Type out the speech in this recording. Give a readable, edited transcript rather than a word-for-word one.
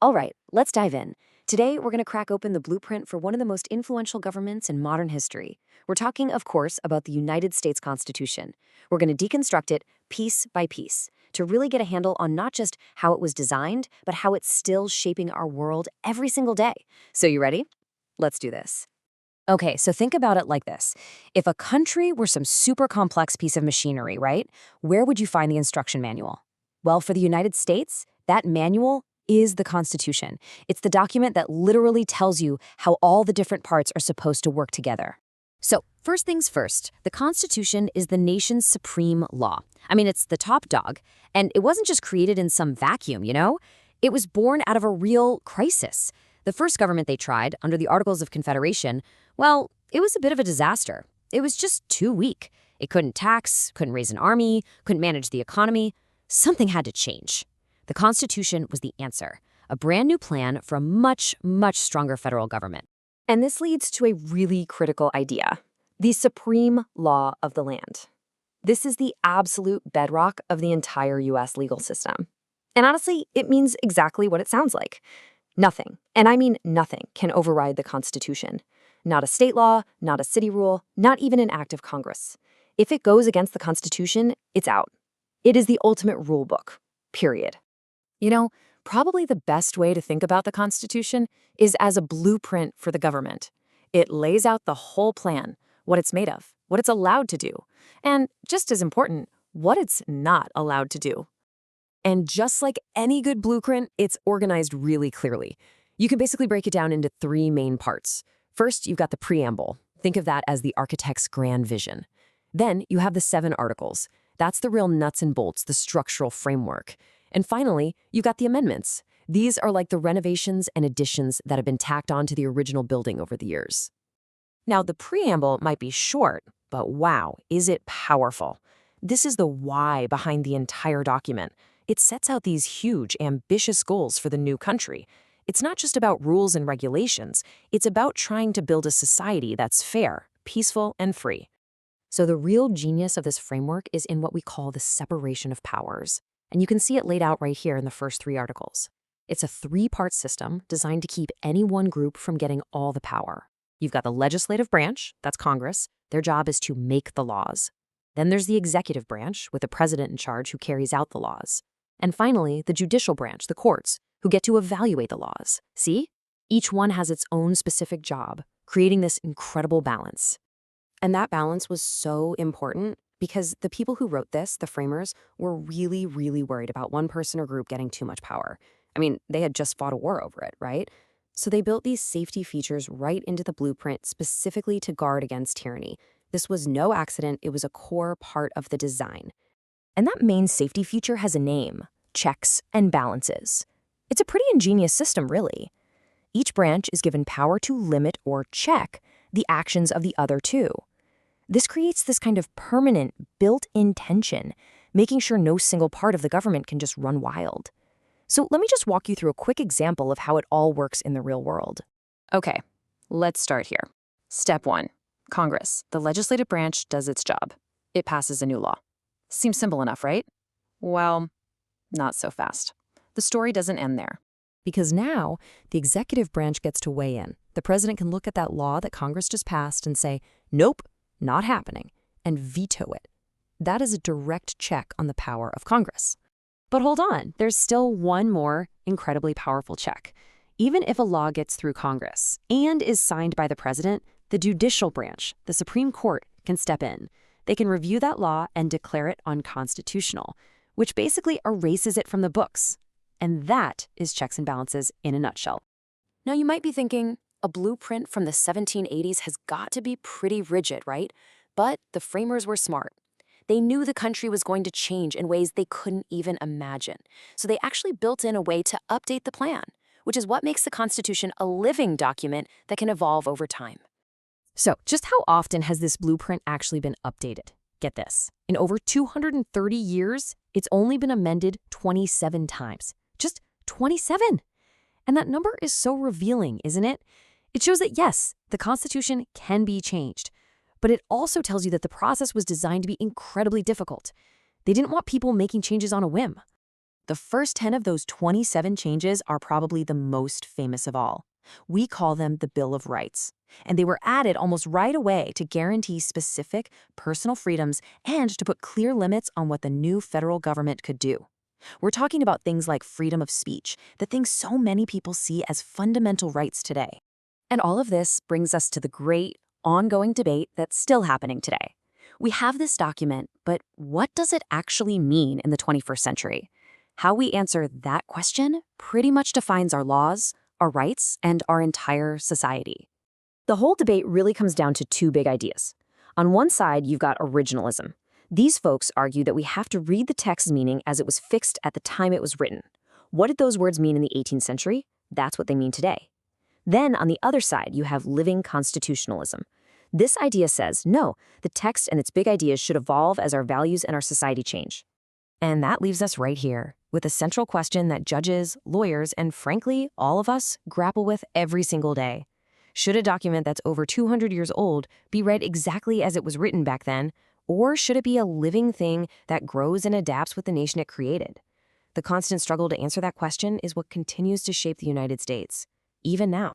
All right, let's dive in. Today, we're going to crack open the blueprint for one of the most influential governments in modern history. We're talking, of course, about the United States Constitution. We're going to deconstruct it piece by piece to really get a handle on not just how it was designed, but how it's still shaping our world every single day. So, you ready? Let's do this. Okay, so think about it like this. If a country were some super complex piece of machinery, right? Where would you find the instruction manual? Well, for the United States, that manual is the Constitution. It's the document that literally tells you how all the different parts are supposed to work together. So, first things first, the Constitution is the nation's supreme law. I mean, it's the top dog. And it wasn't just created in some vacuum, you know? It was born out of a real crisis. The first government they tried, under the Articles of Confederation, well, it was a bit of a disaster. It was just too weak. It couldn't tax, couldn't raise an army, couldn't manage the economy. Something had to change. The Constitution was the answer, a brand new plan for a much, much stronger federal government. And this leads to a really critical idea, the supreme law of the land. This is the absolute bedrock of the entire U.S. legal system. And honestly, it means exactly what it sounds like. Nothing, and I mean nothing, can override the Constitution. Not a state law, not a city rule, not even an act of Congress. If it goes against the Constitution, it's out. It is the ultimate rule book, period. You know, probably the best way to think about the Constitution is as a blueprint for the government. It lays out the whole plan, what it's made of, what it's allowed to do, and just as important, what it's not allowed to do. And just like any good blueprint, it's organized really clearly. You can basically break it down into three main parts. First, you've got the Preamble. Think of that as the architect's grand vision. Then you have the 7 articles. That's the real nuts and bolts, the structural framework. And finally, you've got the amendments. These are like the renovations and additions that have been tacked onto the original building over the years. Now, the Preamble might be short, but wow, is it powerful. This is the why behind the entire document. It sets out these huge, ambitious goals for the new country. It's not just about rules and regulations. It's about trying to build a society that's fair, peaceful, and free. So the real genius of this framework is in what we call the separation of powers. And you can see it laid out right here in the first 3 articles. It's a 3-part system designed to keep any one group from getting all the power. You've got the legislative branch, that's Congress. Their job is to make the laws. Then there's the executive branch, with the president in charge who carries out the laws. And finally, the judicial branch, the courts, who get to evaluate the laws. See? Each one has its own specific job, creating this incredible balance. And that balance was so important because the people who wrote this, the framers, were really, really worried about one person or group getting too much power. I mean, they had just fought a war over it, right? So they built these safety features right into the blueprint specifically to guard against tyranny. This was no accident, it was a core part of the design. And that main safety feature has a name: checks and balances. It's a pretty ingenious system, really. Each branch is given power to limit or check the actions of the other 2. This creates this kind of permanent, built-in tension, making sure no single part of the government can just run wild. So let me just walk you through a quick example of how it all works in the real world. Okay, let's start here. Step 1. Congress, the legislative branch, does its job. It passes a new law. Seems simple enough, right? Well, not so fast. The story doesn't end there. Because now, the executive branch gets to weigh in. The president can look at that law that Congress just passed and say, nope, not happening, and veto it. That is a direct check on the power of Congress. But hold on, there's still one more incredibly powerful check. Even if a law gets through Congress and is signed by the president, the judicial branch, the Supreme Court, can step in. They can review that law and declare it unconstitutional, which basically erases it from the books. And that is checks and balances in a nutshell. Now you might be thinking, a blueprint from the 1780s has got to be pretty rigid, right? But the framers were smart. They knew the country was going to change in ways they couldn't even imagine. So they actually built in a way to update the plan, which is what makes the Constitution a living document that can evolve over time. So just how often has this blueprint actually been updated? Get this. In over 230 years, it's only been amended 27 times. Just 27. And that number is so revealing, isn't it? It shows that, yes, the Constitution can be changed. But it also tells you that the process was designed to be incredibly difficult. They didn't want people making changes on a whim. The first 10 of those 27 changes are probably the most famous of all. We call them the Bill of Rights, and they were added almost right away to guarantee specific personal freedoms and to put clear limits on what the new federal government could do. We're talking about things like freedom of speech, the things so many people see as fundamental rights today. And all of this brings us to the great, ongoing debate that's still happening today. We have this document, but what does it actually mean in the 21st century? How we answer that question pretty much defines our laws, our rights, and our entire society. The whole debate really comes down to two big ideas. On one side, you've got originalism. These folks argue that we have to read the text's meaning as it was fixed at the time it was written. What did those words mean in the 18th century? That's what they mean today. Then, on the other side, you have living constitutionalism. This idea says, no, the text and its big ideas should evolve as our values and our society change. And that leaves us right here, with a central question that judges, lawyers, and frankly, all of us grapple with every single day. Should a document that's over 200 years old be read exactly as it was written back then, or should it be a living thing that grows and adapts with the nation it created? The constant struggle to answer that question is what continues to shape the United States, even now.